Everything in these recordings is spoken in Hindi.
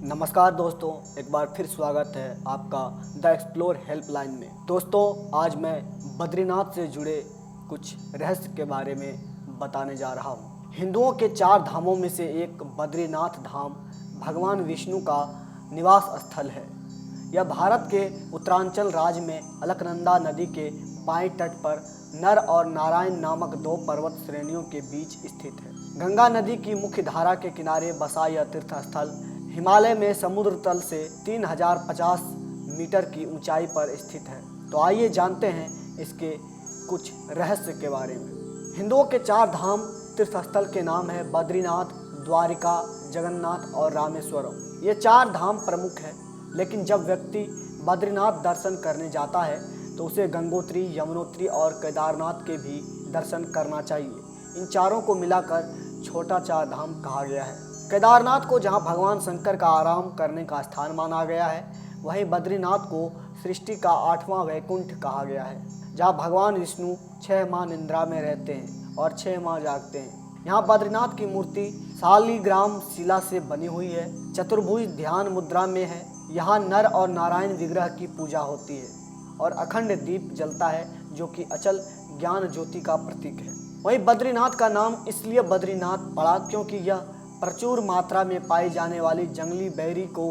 नमस्कार दोस्तों, एक बार फिर स्वागत है आपका द एक्सप्लोर हेल्पलाइन में। दोस्तों, आज मैं बद्रीनाथ से जुड़े कुछ रहस्य के बारे में बताने जा रहा हूँ। हिंदुओं के 4 धामों में से एक बद्रीनाथ धाम भगवान विष्णु का निवास स्थल है। यह भारत के उत्तरांचल राज्य में अलकनंदा नदी के बाएं तट पर नर और नारायण नामक 2 पर्वत श्रेणियों के बीच स्थित है। गंगा नदी की मुख्य धारा के किनारे बसा यह तीर्थ स्थल हिमालय में समुद्र तल से 3050 मीटर की ऊंचाई पर स्थित है। तो आइए जानते हैं इसके कुछ रहस्य के बारे में। हिंदुओं के 4 धाम तीर्थ स्थल के नाम है बद्रीनाथ, द्वारिका, जगन्नाथ और रामेश्वरम। ये 4 धाम प्रमुख हैं, लेकिन जब व्यक्ति बद्रीनाथ दर्शन करने जाता है तो उसे गंगोत्री, यमुनोत्री और केदारनाथ के भी दर्शन करना चाहिए। इन चारों को मिलाकर छोटा 4 धाम कहा गया है। केदारनाथ को जहां भगवान शंकर का आराम करने का स्थान माना गया है, वहीं बद्रीनाथ को सृष्टि का 8वां वैकुंठ कहा गया है, जहां भगवान विष्णु 6 माह निद्रा में रहते हैं और 6 माह जागते हैं। यहाँ बद्रीनाथ की मूर्ति शालिग्राम शिला से बनी हुई है, चतुर्भुज ध्यान मुद्रा में है। यहाँ नर और नारायण विग्रह की पूजा होती है और अखंड दीप जलता है, जो कि अचल ज्ञान ज्योति का प्रतीक है। वहीं बद्रीनाथ का नाम इसलिए बद्रीनाथ पड़ा क्योंकि यह प्रचुर मात्रा में पाई जाने वाली जंगली बैरी को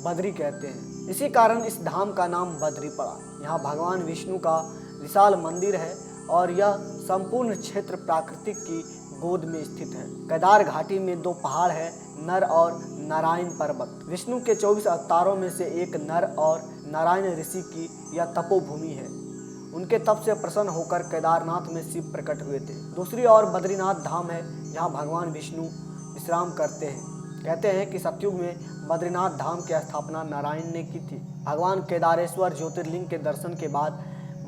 बद्री कहते हैं। इसी कारण इस धाम का नाम बद्री पड़ा। यहाँ भगवान विष्णु का विशाल मंदिर है और यह संपूर्ण क्षेत्र प्राकृतिक की गोद में स्थित है। केदार घाटी में 2 पहाड़ है, नर और नारायण पर्वत। विष्णु के 24 अवतारों में से एक नर और नारायण ऋषि की यह तपोभूमि है। उनके तप से प्रसन्न होकर केदारनाथ में शिव प्रकट हुए थे। दूसरी ओर बद्रीनाथ धाम है, जहाँ भगवान विष्णु विश्राम करते हैं। कहते हैं कि सतयुग में बद्रीनाथ धाम की स्थापना नारायण ने की थी। भगवान केदारेश्वर ज्योतिर्लिंग के दर्शन के बाद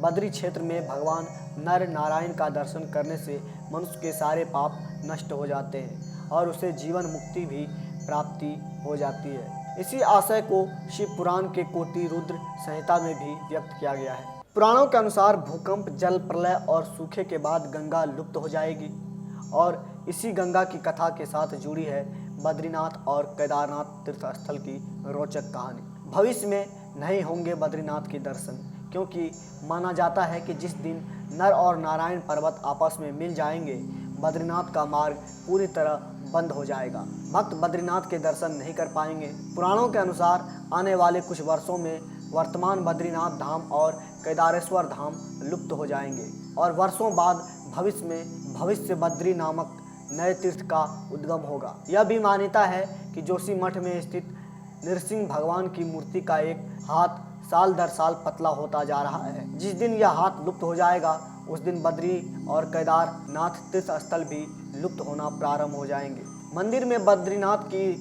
बद्री क्षेत्र में भगवान नर नारायण का दर्शन करने से मनुष्य के सारे पाप नष्ट हो जाते हैं और उसे जीवन मुक्ति भी प्राप्ति हो जाती है। इसी आशय को शिव पुराण के कोटि रुद्र संहिता में भी व्यक्त किया गया है। पुराणों के अनुसार भूकंप, जल प्रलय और सूखे के बाद गंगा लुप्त हो जाएगी और इसी गंगा की कथा के साथ जुड़ी है बद्रीनाथ और केदारनाथ तीर्थ स्थल की रोचक कहानी। भविष्य में नहीं होंगे बद्रीनाथ के दर्शन, क्योंकि माना जाता है कि जिस दिन नर और नारायण पर्वत आपस में मिल जाएंगे, बद्रीनाथ का मार्ग पूरी तरह बंद हो जाएगा। भक्त बद्रीनाथ के दर्शन नहीं कर पाएंगे। पुराणों के अनुसार आने वाले कुछ वर्षों में वर्तमान बद्रीनाथ धाम और केदारेश्वर धाम लुप्त हो जाएंगे और वर्षों बाद भविष्य बद्री नामक नए तीर्थ का उद्गम होगा। यह भी मान्यता है कि जोशी मठ में स्थित नृसिंह भगवान की मूर्ति का एक हाथ साल दर साल पतला होता जा रहा है। जिस दिन यह हाथ लुप्त हो जाएगा, उस दिन बद्री और केदारनाथ तीर्थ स्थल भी लुप्त होना प्रारंभ हो जाएंगे। मंदिर में बद्रीनाथ की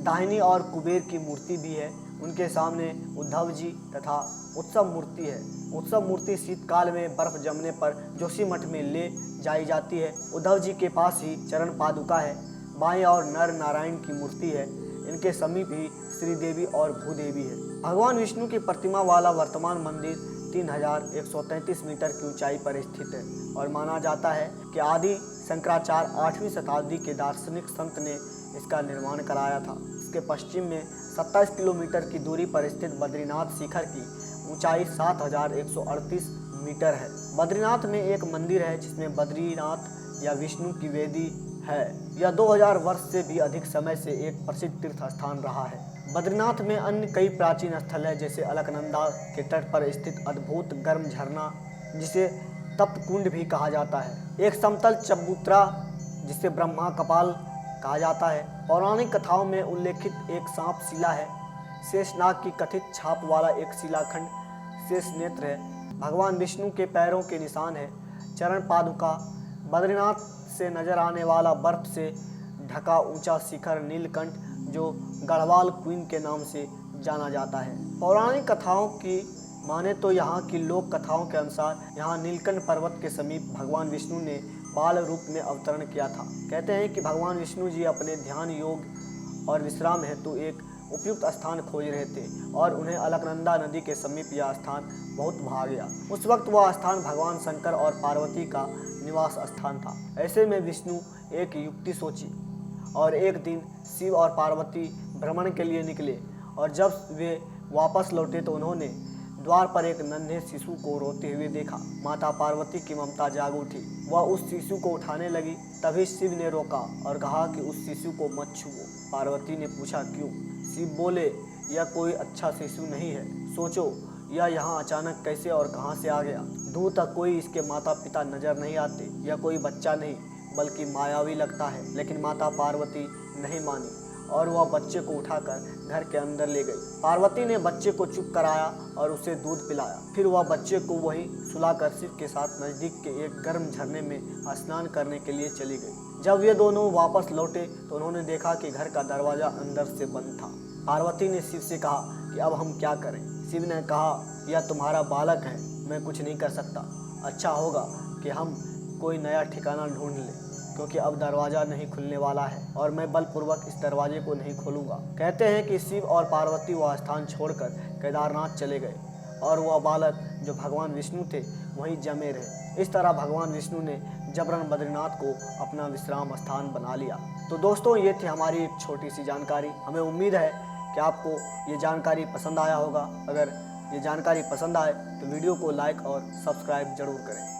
दाहिनी और कुबेर की मूर्ति भी है। उनके सामने उद्धव जी तथा उत्सव मूर्ति है। उत्सव मूर्ति शीतकाल में बर्फ जमने पर जोशी मठ में ले जाई जाती है। उद्धव जी के पास ही चरण पादुका है। बाएं और नर नारायण की मूर्ति है। इनके समीप ही श्रीदेवी और भूदेवी है। भगवान विष्णु की प्रतिमा वाला वर्तमान मंदिर 3133 मीटर की ऊंचाई पर स्थित है और माना जाता है कि आदि शंकराचार्य 8वीं शताब्दी के दार्शनिक संत ने इसका निर्माण कराया था। इसके पश्चिम में 27 किलोमीटर की दूरी पर स्थित बद्रीनाथ शिखर की ऊंचाई 7138 मीटर है। बद्रीनाथ में एक मंदिर है जिसमें बद्रीनाथ या विष्णु की वेदी है। यह 2000 वर्ष से भी अधिक समय से एक प्रसिद्ध तीर्थ स्थान रहा है। बद्रीनाथ में अन्य कई प्राचीन स्थल है, जैसे अलकनंदा के तट पर स्थित अद्भुत गर्म झरना, जिसे तप्त कुंड भी कहा जाता है। एक समतल चबूतरा, जिसे ब्रह्मा कपाल कहा जाता है। पौराणिक कथाओं में उल्लेखित एक सांप शिला है। शेषनाग की कथित छाप वाला एक शिलाखंड शेष नेत्र है। भगवान विष्णु के पैरों के निशान है। चरण पादुका, बद्रीनाथ से नजर आने वाला बर्फ से ढका ऊंचा शिखर नीलकंठ, जो गढ़वाल क्वीन के नाम से जाना जाता है। पौराणिक कथाओं की माने तो यहाँ की लोक कथाओं के अनुसार यहाँ नीलकंठ पर्वत के समीप भगवान विष्णु ने बाल रूप में अवतरण किया था। कहते हैं कि भगवान विष्णु जी अपने ध्यान योग और विश्राम हेतु एक उपयुक्त स्थान खोज रहे थे और उन्हें अलकनंदा नदी के समीप यह स्थान बहुत भा गया। उस वक्त वह स्थान भगवान शंकर और पार्वती का निवास स्थान था। ऐसे में विष्णु एक युक्ति सोची और एक दिन शिव और पार्वती भ्रमण के लिए निकले। और जब वे वापस लौटे तो उन्होंने द्वार पर एक नन्हे शिशु को रोते हुए देखा। माता पार्वती की ममता जाग उठी। वह उस शिशु को उठाने लगी, तभी शिव ने रोका और कहा कि उस शिशु को मत छुओ। पार्वती ने पूछा क्यों? शिव बोले, यह कोई अच्छा शिशु नहीं है। सोचो, यह यहाँ अचानक कैसे और कहाँ से आ गया? दूर तक कोई इसके माता पिता नजर नहीं आते। यह कोई बच्चा नहीं बल्कि मायावी लगता है। लेकिन माता पार्वती नहीं मानी और वह बच्चे को उठाकर घर के अंदर ले गई। पार्वती ने बच्चे को चुप कराया और उसे दूध पिलाया। फिर वह बच्चे को वहीं सुलाकर शिव के साथ नजदीक के एक गर्म झरने में स्नान करने के लिए चली गई। जब ये दोनों वापस लौटे तो उन्होंने देखा कि घर का दरवाजा अंदर से बंद था। पार्वती ने शिव से कहा कि अब हम क्या करें? शिव ने कहा, यह तुम्हारा बालक है, मैं कुछ नहीं कर सकता। अच्छा होगा कि हम कोई नया ठिकाना ढूंढ लें, क्योंकि अब दरवाज़ा नहीं खुलने वाला है और मैं बलपूर्वक इस दरवाजे को नहीं खोलूंगा। कहते हैं कि शिव और पार्वती वह स्थान छोड़कर केदारनाथ चले गए और वह बालक जो भगवान विष्णु थे वहीं जमे रहे। इस तरह भगवान विष्णु ने जबरन बद्रीनाथ को अपना विश्राम स्थान बना लिया। तो दोस्तों, ये थी हमारी एक छोटी सी जानकारी। हमें उम्मीद है कि आपको ये जानकारी पसंद आया होगा। अगर ये जानकारी पसंद आए तो वीडियो को लाइक और सब्सक्राइब जरूर करें।